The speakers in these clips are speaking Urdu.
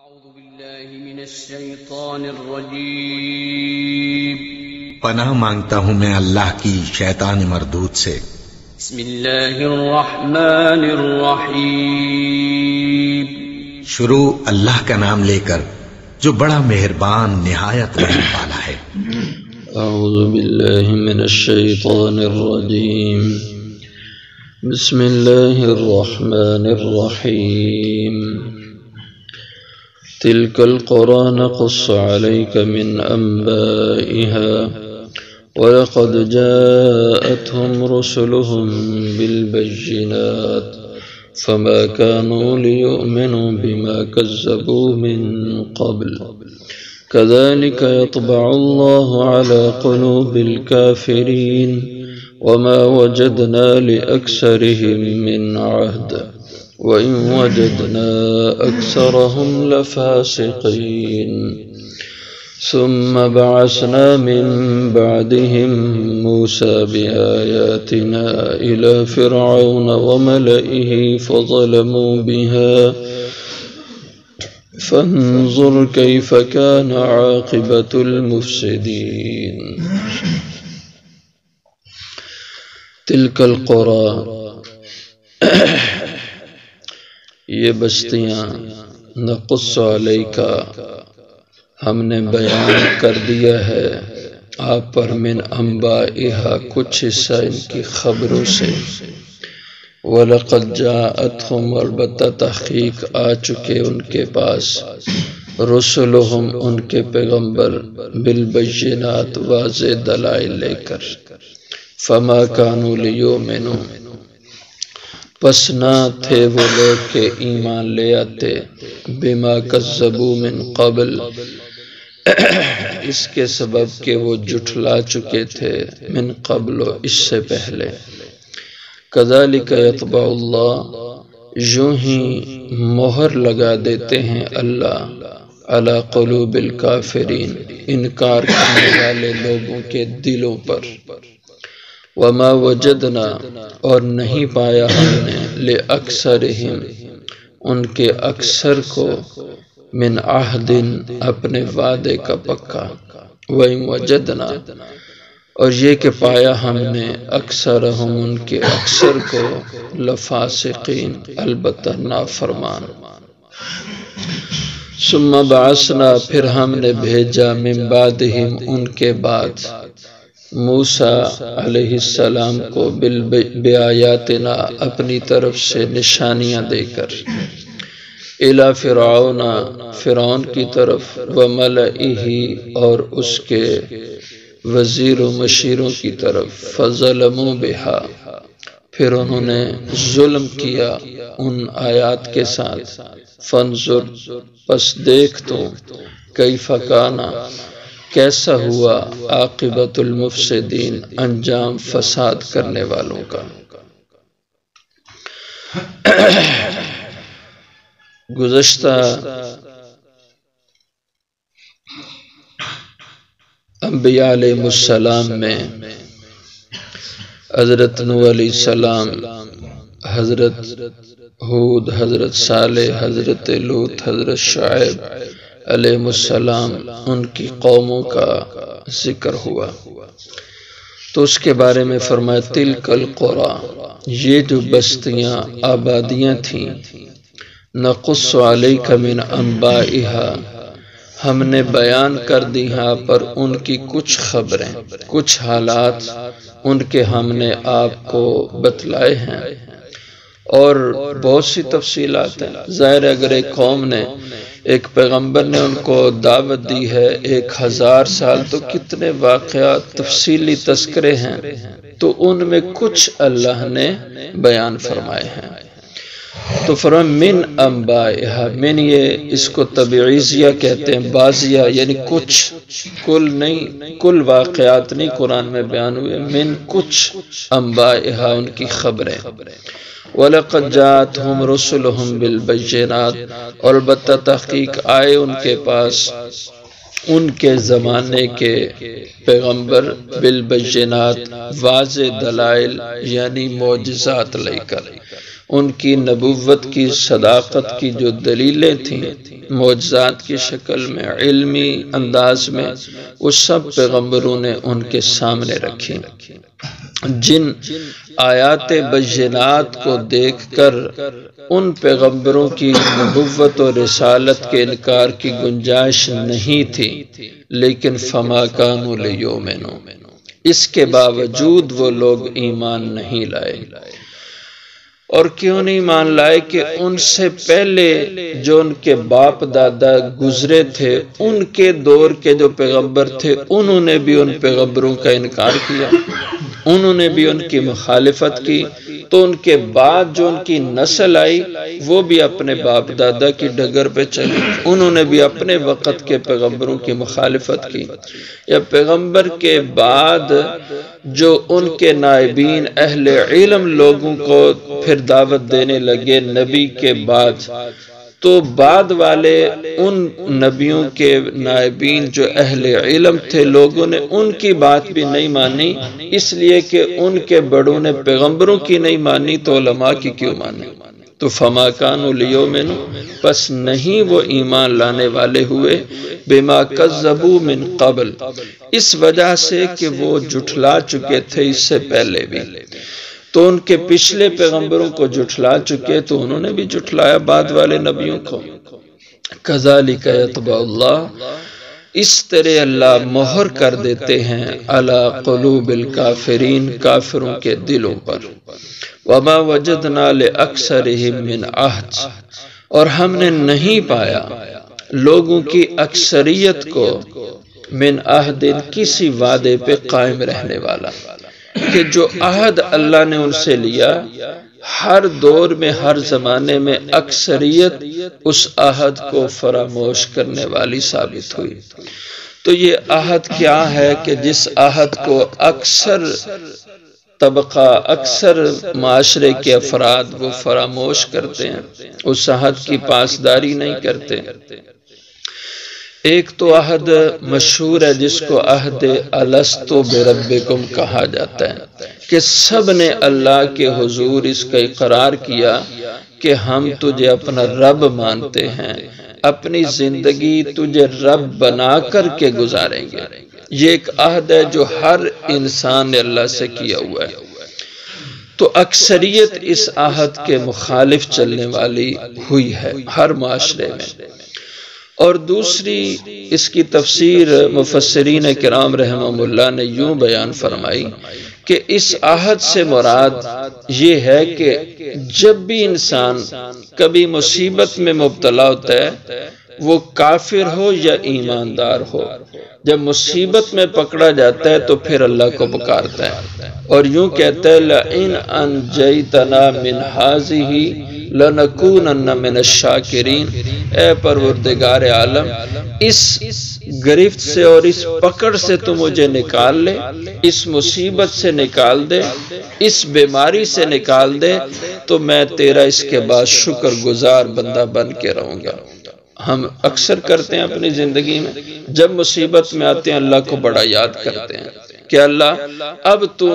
أعوذ بالله من الشيطان الرجيم پناہ مانگتا ہوں میں اللہ کی شیطان مردود سے۔ بسم الله الرحمن الرحيم شروع اللہ کا نام لے کر جو بڑا مہربان نہایت رحم والا ہے۔ اعوذ باللہ من الشیطان الرجیم بسم اللہ الرحمن الرحیم تلك القرى نقص عليك من أنبائها ولقد جاءتهم رسلهم بالبينات فما كانوا ليؤمنوا بما كذبوا من قبل كذلك يطبع الله على قلوب الكافرين وما وجدنا لأكثرهم من عهد وإن وجدنا أكثرهم لفاسقين ثم بعثنا من بعدهم موسى بآياتنا إلى فرعون وملئه فظلموا بها فانظر كيف كان عاقبة المفسدين تلك القرى یہ بستیاں نقص علیک ہم نے بیان کر دیا ہے آپ پر من انبائها کچھ حصہ ان کی خبروں سے وَلَقَدْ جَاءَتْهُمْ البتہ تحقیق آ چکے ان کے پاس رسلہم ان کے پیغمبر بالبینات واضح دلائل لے کر فما كانوا لیؤمنوا پس نہ تھے وہ لوگ کہ ایمان لے آتے بما کذبوا من قبل اس کے سبب کہ وہ جھٹلا چکے تھے من قبل اس سے پہلے کذالک یطبع اللہ یوں ہی مہر لگا دیتے ہیں اللہ علی قلوب الکافرین انکار کرنے والے لوگوں کے دلوں پر وما وجدنا اور نہیں پایا ہم نے لأکثرہم ان کے اکثر کو من عہد اپنے وعدے کا پکا وَإِن وجدنا اور یہ کہ پایا ہم نے اکثرہم ان کے اکثر کو لفاسقین البتہ نافرمان ثم بعثنا پھر ہم نے بھیجا من بعدہم ان کے بعد موسیٰ علیہ السلام کو بآیاتنا اپنی طرف سے نشانیاں دے کر الی فرعون فرعون کی طرف وملئہ اور اس کے وزیر و مشیروں کی طرف فظلموا بہا پھر انہوں نے ظلم کیا ان آیات کے ساتھ فانظر پس دیکھ تو کیف کان کیسا ہوا عاقبت المفسدین انجام فساد کرنے والوں کا گزشتہ انبیاء علیہ السلام میں حضرت نوح علیہ السلام حضرت ہود حضرت صالح حضرت لوط حضرت شعیب علیہ السلام ان کی قوموں کا ذکر ہوا تو اس کے بارے میں فرمایا تلک القرى یہ جو بستیاں آبادیاں تھیں نقص علیک من انبائها ہم نے بیان کر دی ہاں پر ان کی کچھ خبریں کچھ حالات ان کے ہم نے آپ کو بتلائے ہیں اور بہت سی تفصیلات ہیں ظاہر ہے اگر ایک قوم نے ایک پیغمبر نے ان کو دعوت دی ہے 1000 سال تو کتنے واقعات تفصیلی تذکرے ہیں تو ان میں کچھ اللہ نے بیان فرمائے ہیں تو فرمان من انبائها من یہ اس کو تبعیضیہ کہتے ہیں بعضیہ یعنی کچھ کل نہیں کل واقعات نہیں قرآن میں بیان ہوئے من کچھ انبائها ان کی خبریں وَلَقَدْ جَاءَتْهُمْ رُسُلُهُمْ بِالْبَيِّنَاتِ اور البتہ تحقیق آئے ان کے پاس ان کے زمانے کے پیغمبر بالبینات واضح دلائل یعنی معجزات لے کر ان کی نبوت کی صداقت کی جو دلیلیں تھیں معجزات کی شکل میں، علمی انداز میں، وہ سب پیغمبروں نے ان کے سامنے رکھی۔ جن آیات بینات کو دیکھ کر ان پیغمبروں کی نبوت و رسالت کے انکار کی گنجائش نہیں تھی، لیکن فما کانوا لیؤمنوا، اس کے باوجود وہ لوگ ایمان نہیں لائے۔ اور کیوں نہیں ایمان لائے؟ کہ ان سے پہلے جو ان کے باپ دادا گزرے تھے، ان کے دور کے جو پیغمبر تھے، انہوں نے بھی ان پیغمبروں کا انکار کیا، انہوں نے بھی ان کی مخالفت کی، تو ان کے بعد جو ان کی نسل آئی وہ بھی اپنے باپ دادا کی ڈگر پہ چلی، انہوں نے بھی اپنے وقت کے پیغمبروں کی مخالفت کی۔ یا پیغمبر کے بعد جو ان کے نائبین اہل علم لوگوں کو پھر دعوت دینے لگے نبی کے بعد، تو بعد والے ان نبیوں کے نائبین جو اہل علم تھے، لوگوں نے ان کی بات بھی نہیں مانی، اس لیے کہ ان کے بڑوں نے پیغمبروں کی نہیں مانی تو علماء کی کیوں مانی؟ تو فما کانوا لیؤمنوا، پس نہیں وہ ایمان لانے والے ہوئے، بما کذبوا من قبل، اس وجہ سے کہ وہ جھٹلا چکے تھے اس سے پہلے بھی۔ تو ان کے پچھلے پیغمبروں کو جھٹلا چکے تو انہوں نے بھی جھٹلایا بعد والے نبیوں کو۔ کذالک یطبع اللہ، اس طرح اللہ مہر کر دیتے ہیں علی قلوب الکافرین، کافروں کے دلوں پر۔ وما وجدنا لاکثرہم من عہد، اور ہم نے نہیں پایا لوگوں کی اکثریت کو من عہد، کسی وعدے پہ قائم رہنے والا، کہ جو عہد اللہ نے ان سے لیا، ہر دور میں ہر زمانے میں اکثریت اس عہد کو فراموش کرنے والی ثابت ہوئی۔ تو یہ عہد کیا ہے کہ جس عہد کو اکثر طبقہ، اکثر معاشرے کے افراد وہ فراموش کرتے ہیں، اس عہد کی پاسداری نہیں کرتے۔ ایک تو عہد مشہور ہے جس کو عہد الست بربکم کہا جاتا ہے، کہ سب نے اللہ کے حضور اس کا اقرار کیا کہ ہم تجھے اپنا رب مانتے ہیں، اپنی زندگی تجھے رب بنا کر کے گزاریں گے۔ یہ ایک عہد ہے جو ہر انسان نے اللہ سے کیا ہوا ہے۔ تو اکثریت اس عہد کے مخالف چلنے والی ہوئی ہے ہر معاشرے میں۔ اور دوسری اس کی تفسیر مفسرین کرام رحمہم اللہ نے یوں بیان فرمائی کہ اس عہد سے مراد یہ ہے کہ جب بھی انسان کبھی مصیبت میں مبتلا ہوتا ہے، وہ کافر ہو یا ایماندار ہو، جب مصیبت میں پکڑا جاتا ہے تو پھر اللہ کو پکارتا ہے اور یوں کہتا ہے لَإِنْ أَنْجَيْتَنَا مِنْ هَٰذِهِ لَنَكُونَنَّ مِنَ الشَّاكِرِينَ، اے پروردگار عالم، اس گرفت سے اور اس پکڑ سے تو مجھے نکال لے، اس مصیبت سے نکال دے، اس بیماری سے نکال دے، تو میں تیرا اس کے بعد شکر گزار بندہ بن کے رہوں گا۔ ہم اکثر کرتے ہیں اپنی زندگی میں، جب مصیبت میں آتے ہیں اللہ کو بڑا یاد کرتے ہیں کہ اللہ اب تو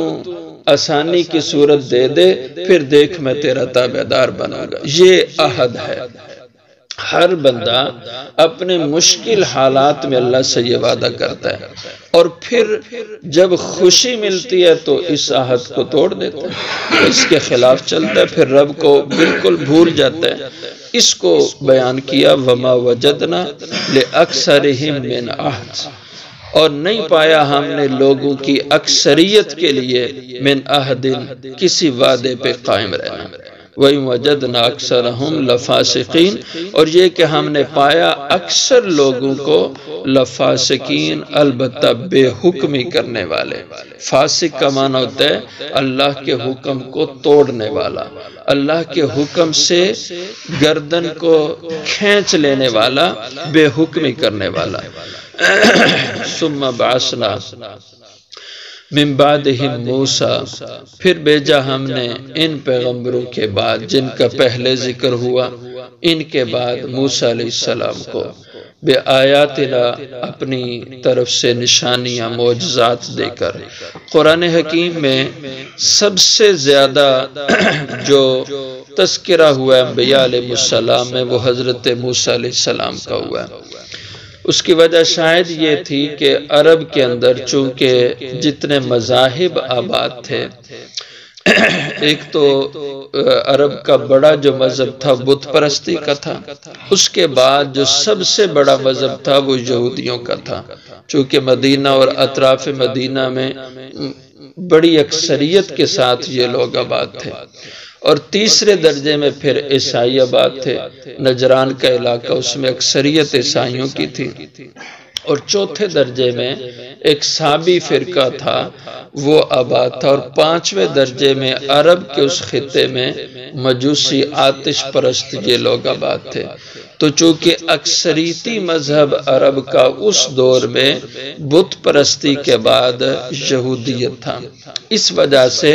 آسانی کی صورت دے دے، پھر دیکھ میں تیرا تابعدار بنوں گا۔ یہ عہد ہے۔ ہر بندہ اپنے مشکل حالات میں اللہ سے یہ وعدہ کرتا ہے، اور پھر جب خوشی ملتی ہے تو اس عہد کو توڑ دیتا ہے، اس کے خلاف چلتا ہے، پھر رب کو بالکل بھول جاتا ہے۔ اس کو بیان کیا وما وجدنا لأکثرہم من عہد، اور نہیں پایا ہم نے لوگوں کی اکثریت کے لیے من عہد، کسی وعدے پہ قائم رہنا۔ وَإِن وَجَدْنَا أَكْثَرَهُمْ لَفَاسِقِينَ، اور یہ کہ ہم نے پایا اکثر لوگوں کو لفاسقین، البتہ بے حکمی کرنے والے۔ فاسق کا معنی ہوتا ہے اللہ کے حکم کو توڑنے والا، اللہ کے حکم سے گردن کو کھینچ لینے والا، بے حکمی کرنے والا۔ ثم بعثنا من بعدہم موسیٰ، پھر بھیجا ہم نے ان پیغمبروں کے بعد جن کا پہلے ذکر ہوا، ان کے بعد موسیٰ علیہ السلام کو، بے آیاتنا اپنی طرف سے نشانیاں معجزات دے کر۔ قرآن حکیم میں سب سے زیادہ جو تذکرہ ہوا ہے انبیاء علیہ السلام میں وہ حضرت موسیٰ علیہ السلام کا ہوا ہے۔ اس کی وجہ شاید یہ تھی کہ عرب کے اندر چونکہ جتنے مذاہب آباد تھے، ایک تو عرب کا بڑا جو مذہب تھا بت پرستی کا تھا، اس کے بعد جو سب سے بڑا مذہب تھا وہ یہودیوں کا تھا، چونکہ مدینہ اور اطراف مدینہ میں بڑی اکثریت کے ساتھ یہ لوگ آباد تھے، اور تیسرے درجے میں پھر عیسائی آباد تھے، نجران کا علاقہ اس میں اکثریت عیسائیوں کی تھی، اور چوتھے درجے میں ایک سابی فرقہ تھا وہ آباد تھا، اور پانچویں درجے میں عرب کے اس خطے میں مجوسی آتش پرست یہ لوگ آباد تھے۔ تو چونکہ اکثریتی مذہب عرب کا اس دور میں بت پرستی کے بعد یہودیت تھا، اس وجہ سے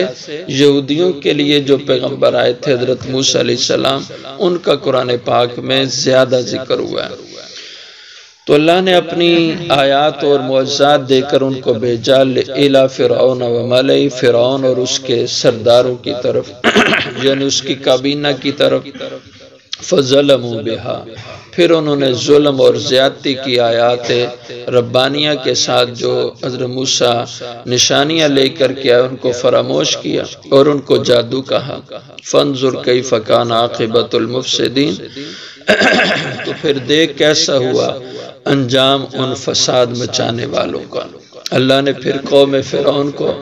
یہودیوں کے لیے جو پیغمبر آئے تھے حضرت موسیٰ علیہ السلام، ان کا قرآن پاک میں زیادہ ذکر ہوا ہے۔ تو اللہ نے اپنی آیات اور معجزات دے کر ان کو بھیجا الی فرعون و ملئ، فرعون اور اس کے سرداروں کی طرف، یعنی اس کی کابینہ کی طرف، فظلموا بہا، پھر انہوں نے ظلم اور زیادتی کی آیات ربانیہ کے ساتھ جو حضرت موسیٰ نشانیاں لے کر کے آئے ان کو فراموش کیا اور ان کو جادو کہا۔ فانظر کیف کان عاقبۃ المفسدین، تو پھر دیکھ کیسا ہوا انجام ان فساد مچانے والوں کا۔ اللہ نے پھر قوم فرعون کو،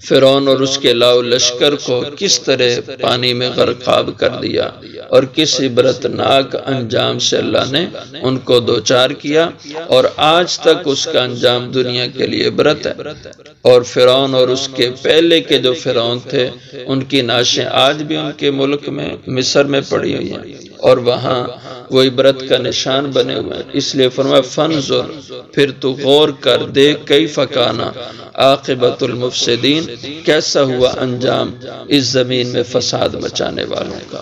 فرعون اور اس کے لاؤ لشکر کو کس طرح پانی میں غرقاب کر دیا، اور کس عبرتناک انجام سے اللہ نے ان کو دوچار کیا، اور آج تک اس کا انجام دنیا کے لیے عبرت ہے۔ اور فرعون اور اس کے پہلے کے جو فرعون تھے ان کی نعشیں آج بھی ان کے ملک میں مصر میں پڑی ہوئی ہیں، اور وہاں وہ عبرت کا نشان بنے ہوئے ہیں۔ اس لیے فرمایا فانظر، پھر تو غور کر دیکھ، کیف کان عاقبۃ المفسدین، کیسا ہوا انجام اس زمین میں فساد مچانے والوں کا۔